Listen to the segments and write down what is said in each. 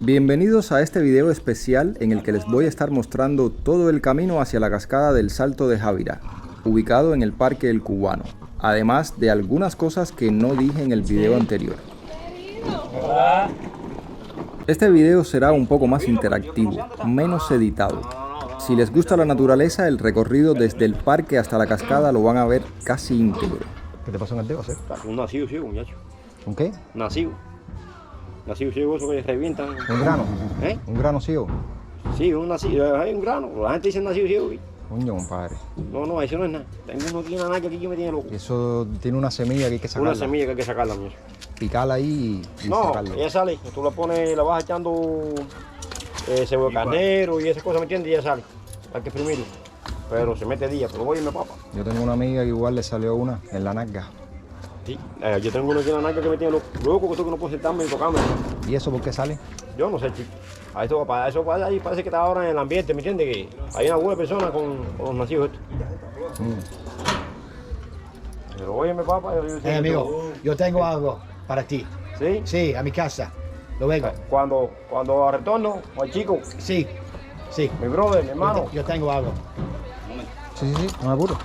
Bienvenidos a este video especial en el que les voy a estar mostrando todo el camino hacia la cascada del Salto de Javirá, ubicado en el Parque El Cubano, además de algunas cosas que no dije en el video anterior. Este video será un poco más interactivo, menos editado. Si les gusta la naturaleza, el recorrido desde el parque hasta la cascada lo van a ver casi íntegro. ¿Qué te pasó en el dedo, Seth? Un nacido ciego, muchacho. ¿Un qué? Nacido. Nacido ciego, eso que revientan. ¿Un grano? ¿Eh? ¿Un grano ciego? Sí, un nacido, hay un grano. La gente dice nacido ciego. Coño, compadre. No, eso no es nada. Tengo uno aquí, una naca aquí que me tiene loco. Eso tiene una semilla que hay que sacarla. Una semilla que hay que sacarla, muchacho. Picarla ahí y No, sacarla. ella sale. Tú la pones, la vas echando cebolla carnero y esas cosas, ¿me entiendes? Y ella sale. Hay que exprimirlo. Pero se mete día, pero óyeme, papá. Yo tengo una amiga que igual le salió una en la nalga. Sí, yo tengo uno aquí en la naca que me tiene loco, que tú que no puedo sentarme y tocarme. ¿Y eso por qué sale? Yo no sé, chico. A eso pasa ahí, parece que está ahora en el ambiente, ¿me entiendes? Que hay una buena persona con los nacidos estos. Pero óyeme, papá. Amigo, yo tengo algo para ti. ¿Sí? Sí, a mi casa. Luego. Cuando retorno, al chico, Sí, sí. mi brother, mi hermano. Yo tengo algo. Sí, no me apuro.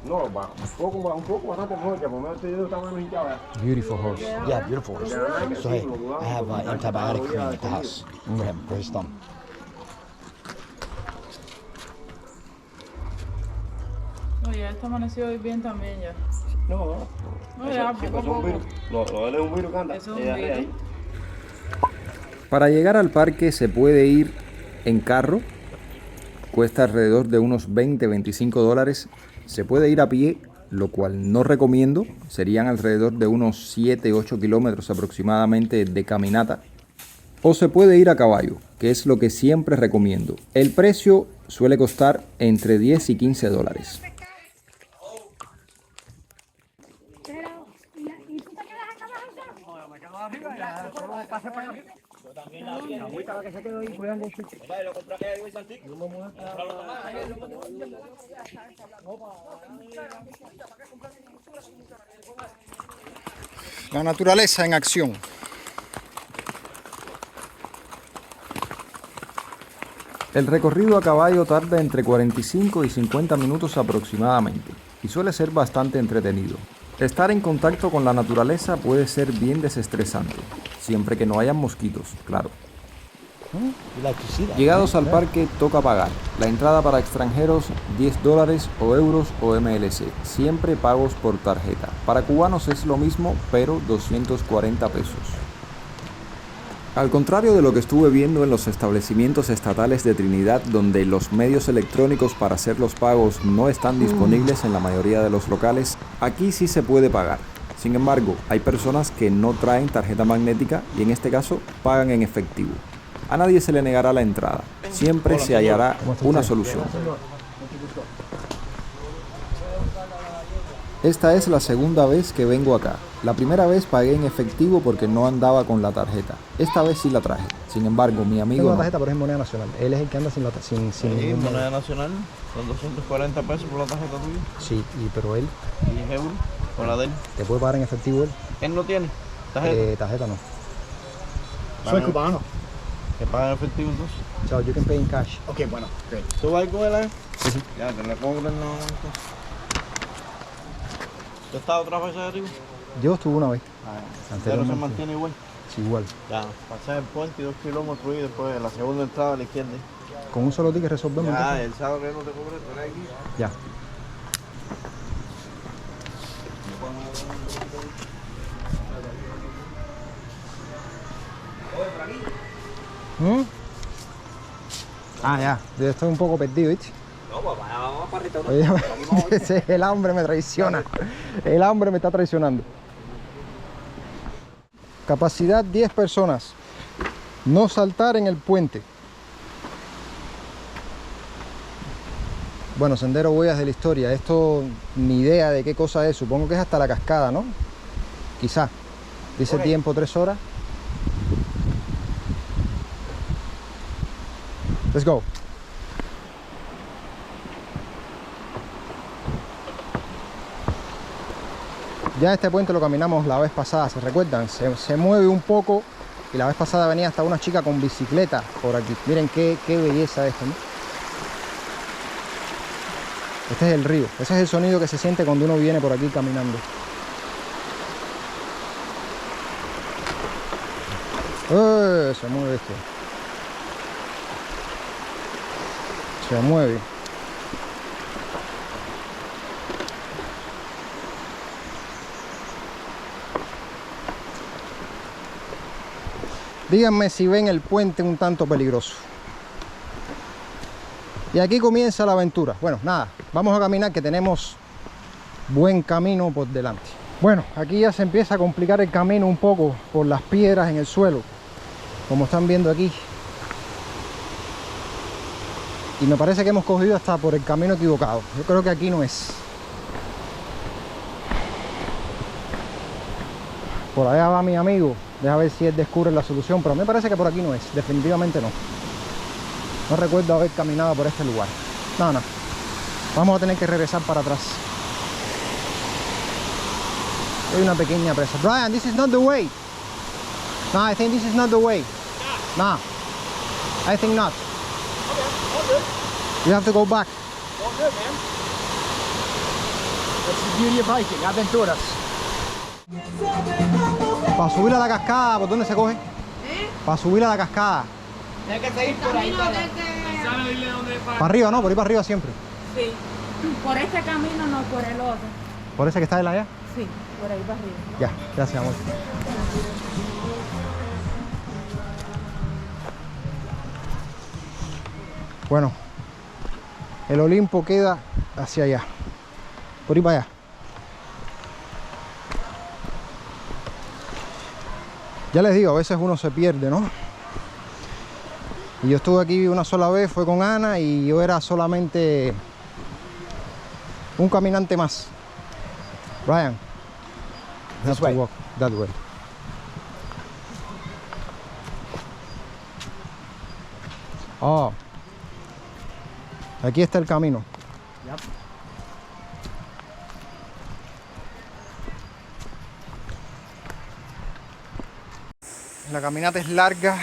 No, un poco, bastante mejor, que por lo menos este dedo está menos hinchado. Beautiful horse. Yeah, beautiful. So hey, I have antibiotic cream at the house for him, for his thumb. Oye, este amaneció hoy bien también ya. No, ya, eso poco a es un poco. virus. Lo de él es un virus que anda. Eso es un virus. Para llegar al parque se puede ir en carro, cuesta alrededor de unos $20-25. Se puede ir a pie, lo cual no recomiendo, serían alrededor de unos 7-8 kilómetros aproximadamente de caminata. O se puede ir a caballo, que es lo que siempre recomiendo. El precio suele costar entre $10 y $15. La naturaleza en acción. El recorrido a caballo tarda entre 45 y 50 minutos aproximadamente y suele ser bastante entretenido. Estar en contacto con la naturaleza puede ser bien desestresante, siempre que no hayan mosquitos, claro. You like to see that? Llegados al parque toca pagar. La entrada para extranjeros $10 o euros o MLC, siempre pagos por tarjeta. Para cubanos es lo mismo, pero 240 pesos. Al contrario de lo que estuve viendo en los establecimientos estatales de Trinidad, donde los medios electrónicos para hacer los pagos no están disponibles en la mayoría de los locales, aquí sí se puede pagar. Sin embargo, hay personas que no traen tarjeta magnética y en este caso pagan en efectivo. A nadie se le negará la entrada. Siempre se hallará una solución. Esta es la segunda vez que vengo acá. La primera vez pagué en efectivo porque no andaba con la tarjeta. Esta vez sí la traje. Sin embargo, mi Tengo amigo la no. tarjeta, pero es en moneda nacional. Él es el que anda sin Sí, ningún moneda nacional, son 240 pesos por la tarjeta tuya, Sí, pero él 10 euros con la de él. te puede pagar en efectivo él. Él no tiene tarjeta, Tarjeta no. Soy cubano. que paga en efectivo entonces. So you can pay in cash. Okay, bueno, great. ¿Tú vas con él? Ya, te la cobran no. ¿Tú has estado otra vez arriba? Yo estuve una vez. Pero se Anteriormente. mantiene igual. Sí, igual. Ya, pasas el puente y 2 kilómetros y después la segunda entrada a la izquierda. Con un solo ticket resolvemos. Ya, entonces. el sábado que no te cobres, tú eres aquí. Ya. ¿Mm? Ah, ya. Yo estoy un poco perdido, ¿viste? No, papá, vamos para el restaurante. Oye, el hambre me traiciona. El hambre me está traicionando. Capacidad 10 personas. No saltar en el puente. Bueno, Sendero Huellas de la Historia. Esto, ni idea de qué cosa es. Supongo que es hasta la cascada, ¿no? Quizá. Dice tiempo 3 horas. Let's go. Ya este puente lo caminamos la vez pasada, ¿se recuerdan? Se mueve un poco Y la vez pasada venía hasta una chica con bicicleta por aquí. Miren qué belleza esto, ¿no? Este es el río. Ese es el sonido que se siente cuando uno viene por aquí caminando. Se mueve esto. Se mueve. Díganme si ven el puente un tanto peligroso. Y aquí comienza la aventura. Bueno, nada, vamos a caminar que tenemos buen camino por delante. Bueno, aquí ya se empieza a complicar el camino un poco por las piedras en el suelo, como están viendo aquí. Y me parece que hemos cogido hasta por el camino equivocado. Yo creo que aquí no es. Por allá va mi amigo. Deja ver si él descubre la solución. Pero me parece que por aquí no es. Definitivamente no. No recuerdo haber caminado por este lugar. No. Vamos a tener que regresar para atrás. Hay una pequeña presa. Brian, this is not the way. No, I think this is not the way. No. I think not. You have to go back. All good, man. That's the beauty of hiking. Aventuras. Para subir a la cascada, ¿por dónde se coge? Para subir a la cascada. Tienes que seguir por ahí. Para arriba, ¿no? Por ir para arriba siempre. Sí. Por este camino, no por el otro. ¿Por ese que está de allá? Sí, por ahí para arriba. Ya, gracias, amor. Bueno, el Olimpo queda hacia allá. Por ir para allá. Ya les digo, a veces uno se pierde, ¿no? Y yo estuve aquí una sola vez, fue con Ana, y yo era solamente un caminante más. Brian, you have to walk that way. Oh, aquí está el camino. Yep. La caminata es larga,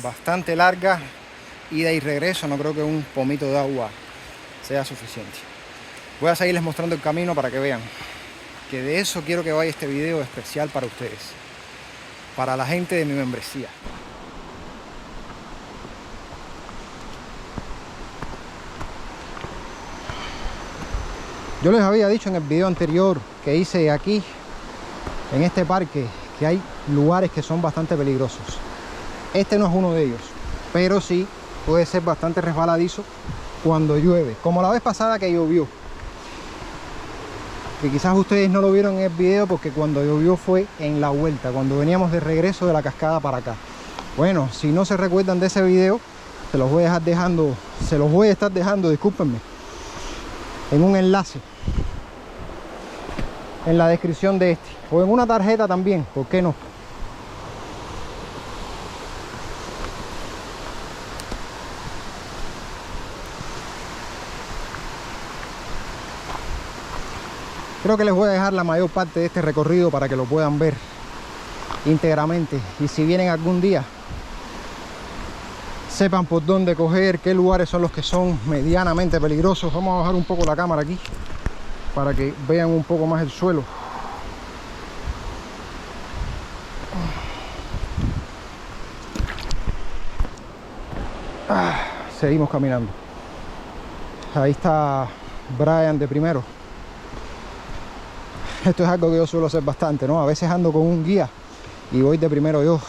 bastante larga, ida y regreso. No creo que un pomito de agua sea suficiente. Voy a seguirles mostrando el camino para que vean que de eso quiero que vaya este video especial para ustedes, para la gente de mi membresía. Yo les había dicho en el video anterior que hice aquí, en este parque, que hay lugares que son bastante peligrosos. Este no es uno de ellos, pero sí puede ser bastante resbaladizo cuando llueve, como la vez pasada que llovió. Que quizás ustedes no lo vieron en el video porque cuando llovió fue en la vuelta, cuando veníamos de regreso de la cascada para acá. Bueno, si no se recuerdan de ese video, se los voy a estar dejando, discúlpenme, en un enlace en la descripción de este, o en una tarjeta también, ¿por qué no? Creo que les voy a dejar la mayor parte de este recorrido para que lo puedan ver íntegramente, y si vienen algún día sepan por dónde coger, qué lugares son los que son medianamente peligrosos. Vamos a bajar un poco la cámara aquí para que vean un poco más el suelo. Seguimos caminando. Ahí está Brian de primero. Esto es algo que yo suelo hacer bastante, ¿no? A veces ando con un guía y voy de primero yo.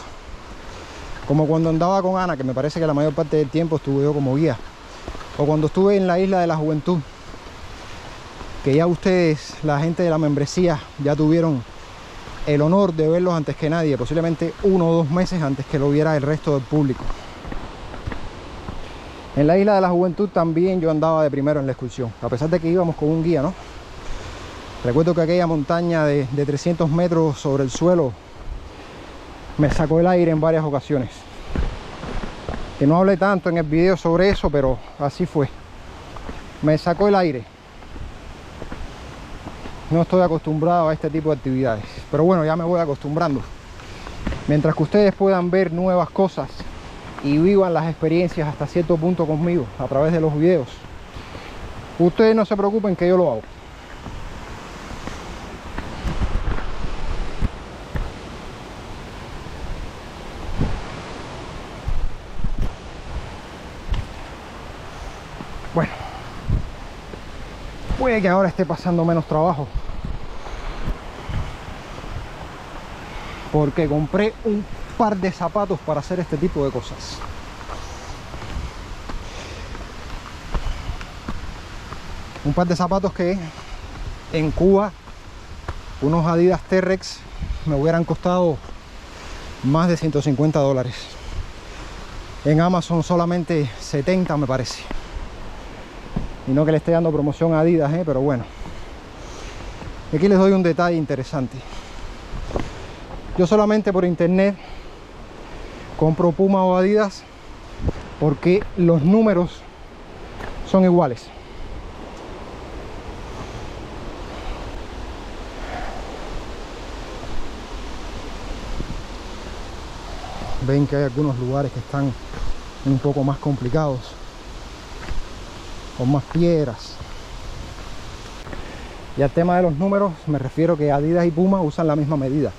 Como cuando andaba con Ana, que me parece que la mayor parte del tiempo estuve yo como guía. O cuando estuve en la Isla de la Juventud, que ya ustedes, la gente de la membresía, ya tuvieron el honor de verlos antes que nadie, posiblemente 1 o 2 meses antes que lo viera el resto del público. En la Isla de la Juventud también yo andaba de primero en la excursión, a pesar de que íbamos con un guía, ¿no? Recuerdo que aquella montaña de 300 metros sobre el suelo me sacó el aire en varias ocasiones. Que no hablé tanto en el video sobre eso, pero así fue. Me sacó el aire. No estoy acostumbrado a este tipo de actividades, pero bueno, ya me voy acostumbrando. Mientras que ustedes puedan ver nuevas cosas y vivan las experiencias hasta cierto punto conmigo a través de los videos, ustedes no se preocupen que yo lo hago. Bueno, puede que ahora esté pasando menos trabajo, porque compré un par de zapatos para hacer este tipo de cosas. Un par de zapatos que en Cuba, unos Adidas T-Rex, me hubieran costado más de $150. En Amazon solamente 70 me parece. Y no que le esté dando promoción a Adidas, pero bueno. Aquí les doy un detalle interesante. Yo solamente por internet compro Puma o Adidas porque los números son iguales. Ven que hay algunos lugares que están un poco más complicados, con más piedras. Y al tema de los números me refiero que Adidas y Puma usan la misma medida.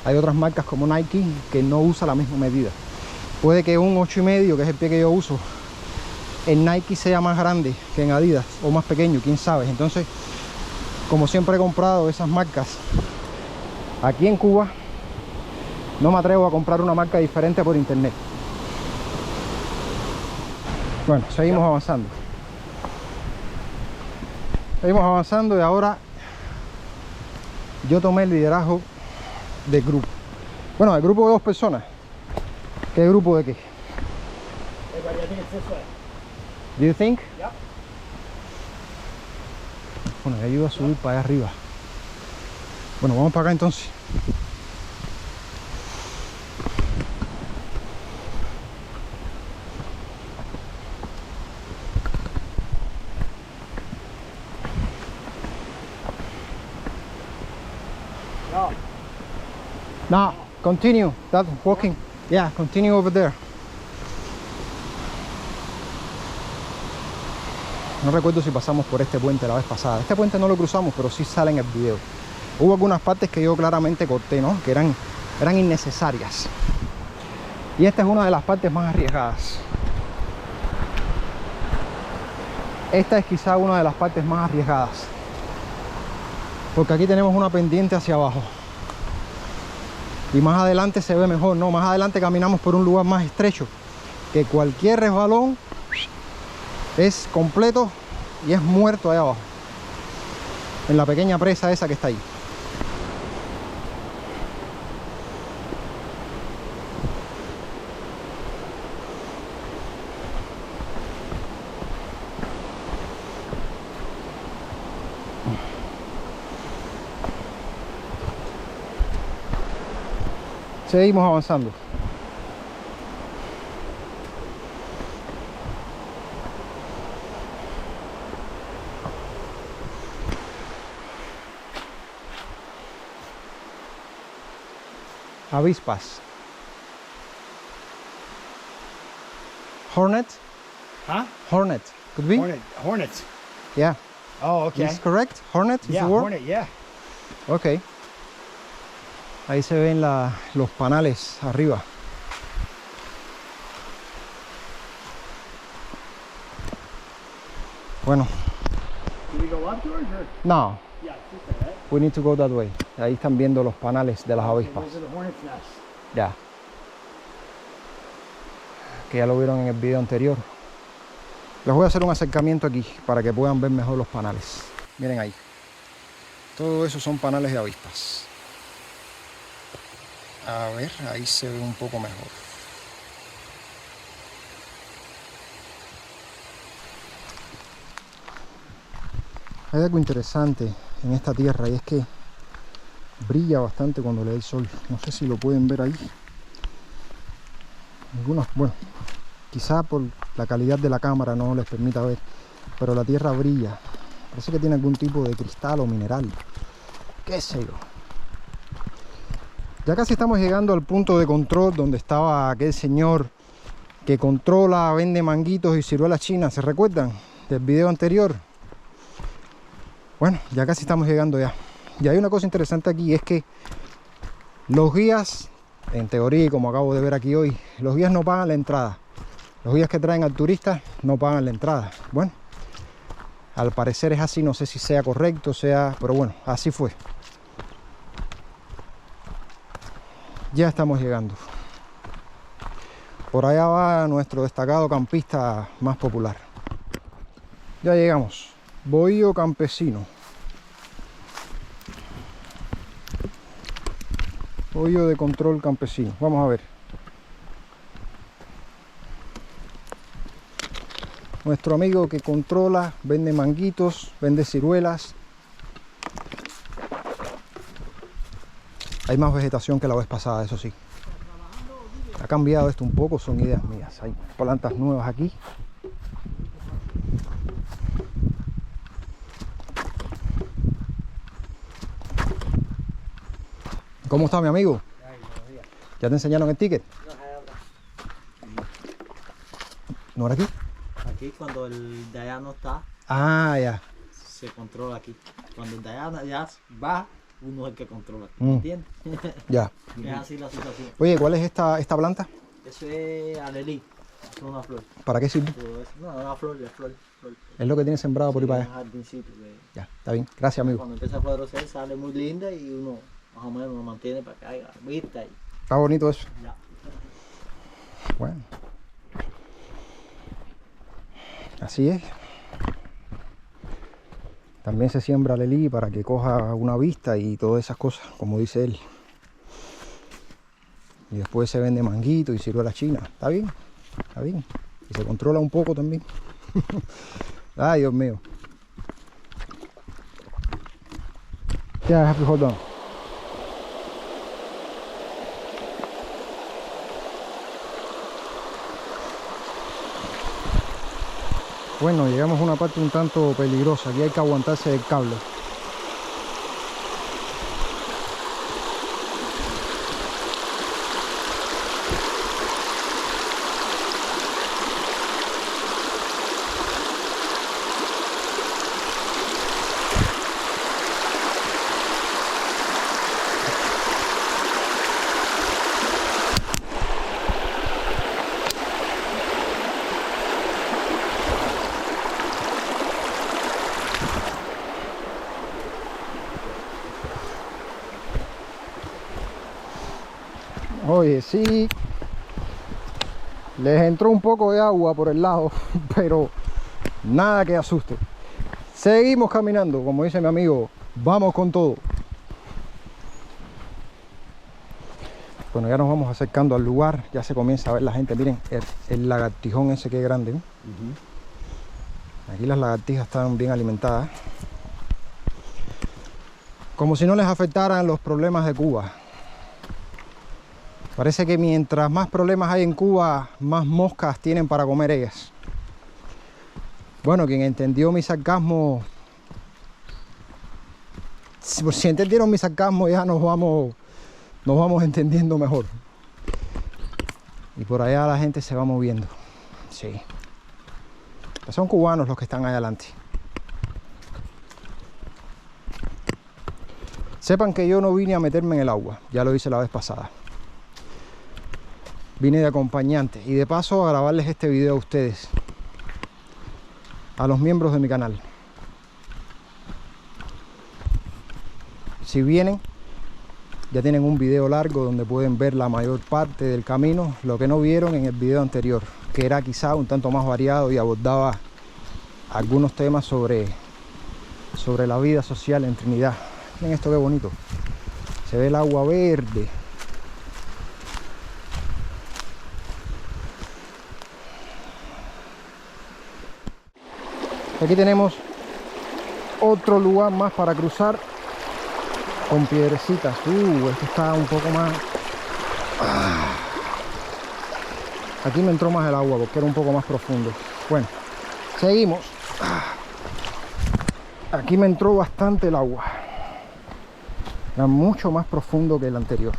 Hay otras marcas como Nike que no usa la misma medida. Puede que un 8,5, que es el pie que yo uso, en Nike sea más grande que en Adidas, o más pequeño, quién sabe. Entonces, como siempre he comprado esas marcas aquí en Cuba, no me atrevo a comprar una marca diferente por internet. Bueno, seguimos avanzando. Seguimos avanzando y ahora yo tomé el liderazgo del grupo. Bueno, el grupo de 2 personas. ¿Qué grupo de qué? Do you think? Yep. Bueno, me ayuda a subir para allá arriba. Bueno, vamos para acá entonces. No, continue. That walking. Yeah, continue over there. No recuerdo si pasamos por este puente la vez pasada. Este puente no lo cruzamos, pero sí sale en el video. Hubo algunas partes que yo claramente corté, ¿no? Que eran innecesarias. Y esta es una de las partes más arriesgadas. Esta es quizá una de las partes más arriesgadas, porque aquí tenemos una pendiente hacia abajo. Y más adelante se ve mejor, ¿no? Más adelante caminamos por un lugar más estrecho, que cualquier resbalón es completo y es muerto ahí abajo, en la pequeña presa esa que está ahí. Seguimos avanzando. Avispas. Hornet? Huh? Hornet. Could be? Hornet. Yeah. Oh, okay. Is correct? Hornet is Yeah, the word? hornet, yeah. Ok. Ahí se ven los panales arriba. Bueno. Do we go up, George? Or? No, Yeah, just that. we need to go that way. Ahí están viendo los panales de las avispas. Those are the hornet's nests. Ya. Que ya lo vieron en el video anterior. Les voy a hacer un acercamiento aquí para que puedan ver mejor los panales. Miren ahí. Todo eso son panales de avispas. A ver, ahí se ve un poco mejor. Hay algo interesante en esta tierra y es que brilla bastante cuando le da el sol. No sé si lo pueden ver ahí. Algunos, bueno, quizá por la calidad de la cámara no les permita ver, pero la tierra brilla. Parece que tiene algún tipo de cristal o mineral. ¿Qué sé yo? Ya casi estamos llegando al punto de control donde estaba aquel señor que controla, vende manguitos y ciruelas chinas. ¿Se recuerdan del video anterior? Bueno, ya casi estamos llegando ya. Y hay una cosa interesante aquí, es que los guías, en teoría, y como acabo de ver aquí hoy, los guías no pagan la entrada. Los guías que traen al turista no pagan la entrada. Bueno, al parecer es así, no sé si sea correcto, pero bueno, así fue. Ya estamos llegando. Por allá va nuestro destacado campista más popular. Ya llegamos. Bohío Campesino. Bohío de control campesino. Vamos a ver. Nuestro amigo que controla, vende manguitos, vende ciruelas. Hay más vegetación que la vez pasada, eso sí. Ha cambiado esto un poco, son ideas mías. Hay plantas nuevas aquí. ¿Cómo está mi amigo? ¿Ya te enseñaron el ticket? ¿No era aquí? Aquí cuando el de allá no está, Ah, ya. se controla aquí. Cuando el de allá ya va, uno es el que controla aquí. ¿Entiendes? Ya. Es así la situación. Oye, ¿cuál es esta planta? Eso es alelí. Es una flor. ¿Para qué sirve? Todo eso. No, una flor. Es lo que tiene sembrado por ahí para Un allá. jardincito que Ya, está bien. Gracias, amigo. cuando empieza a florecer sale muy linda y uno más o menos lo mantiene para que haya vista y Está bonito eso. ya. Bueno. Así es. También se siembra lelí para que coja una vista y todas esas cosas, como dice él. Y después se vende manguito y ciruela china. Está bien, está bien. Y se controla un poco también. Ay, Dios mío. Yeah, I have to hold on. Bueno, llegamos a una parte un tanto peligrosa. Aquí hay que aguantarse del cable. Oye, sí, les entró un poco de agua por el lado, pero nada que asuste. Seguimos caminando, como dice mi amigo, vamos con todo. Bueno, ya nos vamos acercando al lugar, ya se comienza a ver la gente. Miren, el lagartijón ese que es grande, ¿no? Aquí las lagartijas están bien alimentadas. Como si no les afectaran los problemas de Cuba. Parece que mientras más problemas hay en Cuba, más moscas tienen para comer ellas. Bueno, quien entendió mi sarcasmo, si entendieron mi sarcasmo, ya nos vamos entendiendo mejor. Y por allá la gente se va moviendo. Sí. Son cubanos los que están allá adelante. Sepan que yo no vine a meterme en el agua, ya lo hice la vez pasada. Vine de acompañante y de paso a grabarles este video a ustedes, a los miembros de mi canal. Si vienen, ya tienen un video largo donde pueden ver la mayor parte del camino, lo que no vieron en el video anterior, que era quizá un tanto más variado y abordaba algunos temas sobre la vida social en Trinidad. Miren esto, qué bonito. Se ve el agua verde. Aquí tenemos otro lugar más para cruzar con piedrecitas. Esto está un poco más... Aquí me entró más el agua porque era un poco más profundo. Bueno, seguimos. Aquí me entró bastante el agua. Era mucho más profundo que el anterior.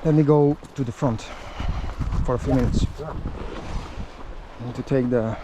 Let me go to the front for a few minutes. I need to take the...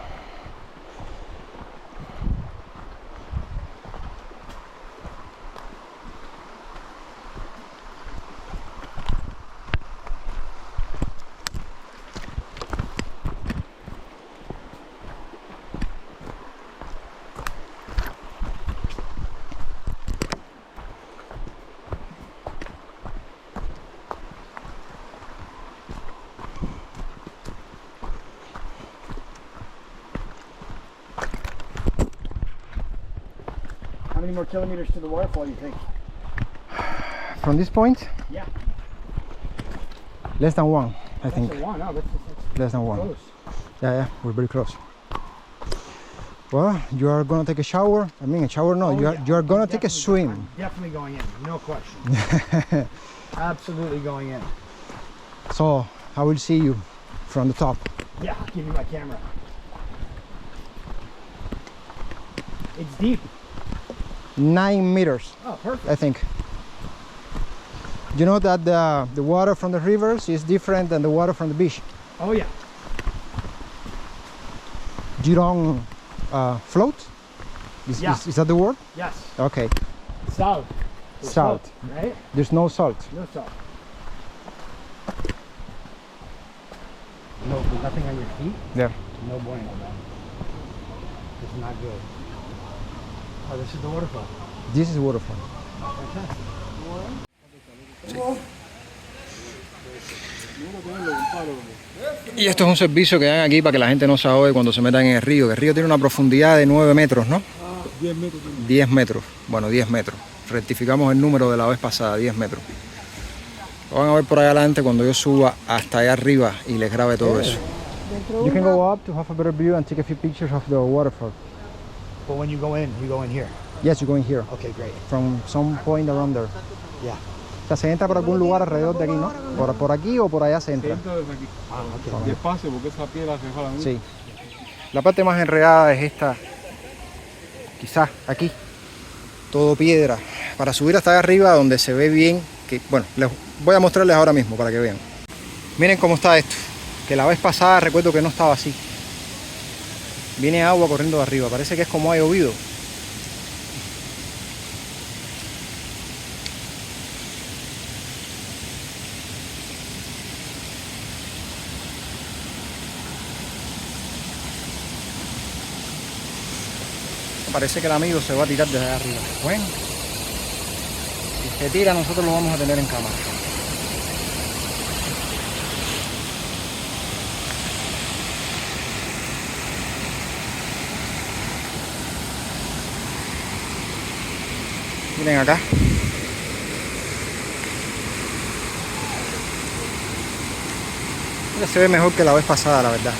How many more kilometers to the waterfall you think? From this point, Yeah. less than one, I think. That's the one. No, that's Less than one. close. Yeah, we're very close. Well, you are gonna take a shower. I mean, a shower, no. Oh, you are yeah. you are gonna I'm take a definitely swim. I'm definitely going in. No question. Absolutely going in. So I will see you from the top. Yeah, I'll give you my camera. It's deep. 9 meters, Oh, perfect. I think. You know that the water from the rivers is different than the water from the beach. Oh yeah. You don't float? Yeah. Is that the word? Yes. Okay. Salt. There's Salt. Right? There's no salt. No salt. No, there's nothing on your feet. Yeah. No bueno, man. It's not good. Oh, this is the waterfall. This is waterfall. Fantastic. Y esto es un servicio que dan aquí para que la gente no se ahogue cuando se metan en el río. Que el río tiene una profundidad de 9 metros, ¿no? 10 metros. 10 metros. Bueno, 10 metros. Rectificamos el número de la vez pasada, 10 metros. Lo van a ver por allá adelante cuando yo suba hasta allá arriba y les grabe todo eso. You can go up to have a better view and take a few pictures of the waterfall. But when you go in here. Yes, you go in here. Okay, great. From some point around there. Yeah. O sea, se entra por algún lugar alrededor de aquí, ¿no? Por aquí o por allá se entra. Ah, okay. Despacio, porque esa piedra se jala mucho. Sí. La parte más enredada es esta, quizás aquí, todo piedra. Para subir hasta allá arriba donde se ve bien, que bueno, les voy a mostrarles ahora mismo para que vean. Miren cómo está esto, que la vez pasada recuerdo que no estaba así. Viene agua corriendo de arriba, parece que es como ha llovido. Parece que el amigo se va a tirar desde allá arriba. Bueno, si se tira nosotros lo vamos a tener en cámara. Miren acá. Ya se ve mejor que la vez pasada, la verdad.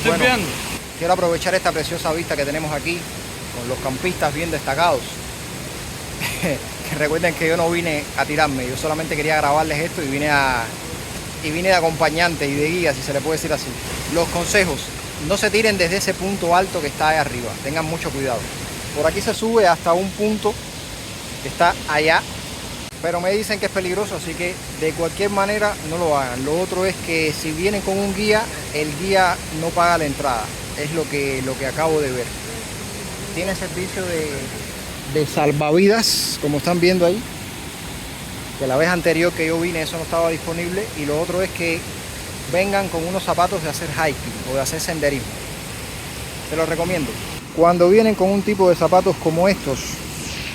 Bueno, quiero aprovechar esta preciosa vista que tenemos aquí con los campistas bien destacados. Que recuerden que yo no vine a tirarme, yo solamente quería grabarles esto y vine de acompañante y de guía, si se le puede decir así. Los consejos: no se tiren desde ese punto alto que está ahí arriba, tengan mucho cuidado. Por aquí se sube hasta un punto que está allá, pero me dicen que es peligroso, así que de cualquier manera no lo hagan. Lo otro es que si vienen con un guía, el guía no paga la entrada, es lo que acabo de ver. Tiene servicio de salvavidas, como están viendo ahí, que la vez anterior que yo vine eso no estaba disponible. Y lo otro es que vengan con unos zapatos de hacer hiking o de hacer senderismo. Se los recomiendo. Cuando vienen con un tipo de zapatos como estos,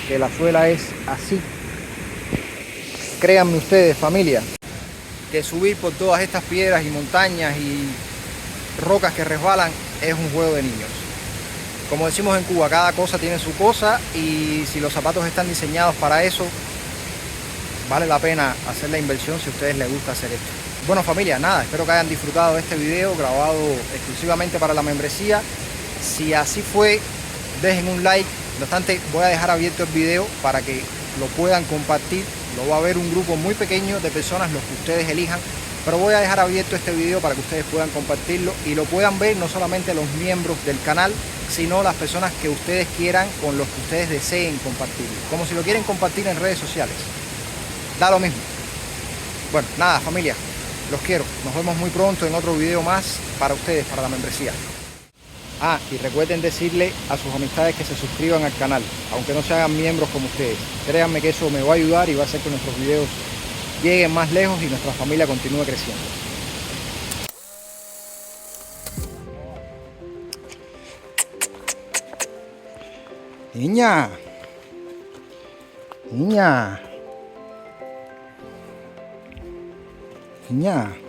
que la suela es así, créanme ustedes, familia, que subir por todas estas piedras y montañas y rocas que resbalan es un juego de niños. Como decimos en Cuba, cada cosa tiene su cosa, y si los zapatos están diseñados para eso, vale la pena hacer la inversión si a ustedes les gusta hacer esto. Bueno familia, nada, espero que hayan disfrutado de este video grabado exclusivamente para la membresía. Si así fue, dejen un like. No obstante, voy a dejar abierto el video para que lo puedan compartir. Lo va a ver un grupo muy pequeño de personas, los que ustedes elijan. Pero voy a dejar abierto este video para que ustedes puedan compartirlo y lo puedan ver no solamente los miembros del canal, sino las personas que ustedes quieran, con los que ustedes deseen compartirlo. Como si lo quieren compartir en redes sociales. Da lo mismo. Bueno, nada familia, los quiero. Nos vemos muy pronto en otro video más para ustedes, para la membresía. Ah, y recuerden decirle a sus amistades que se suscriban al canal, aunque no se hagan miembros como ustedes. Créanme que eso me va a ayudar y va a hacer que nuestros videos lleguen más lejos y nuestra familia continúe creciendo. Niña. Niña. Niña.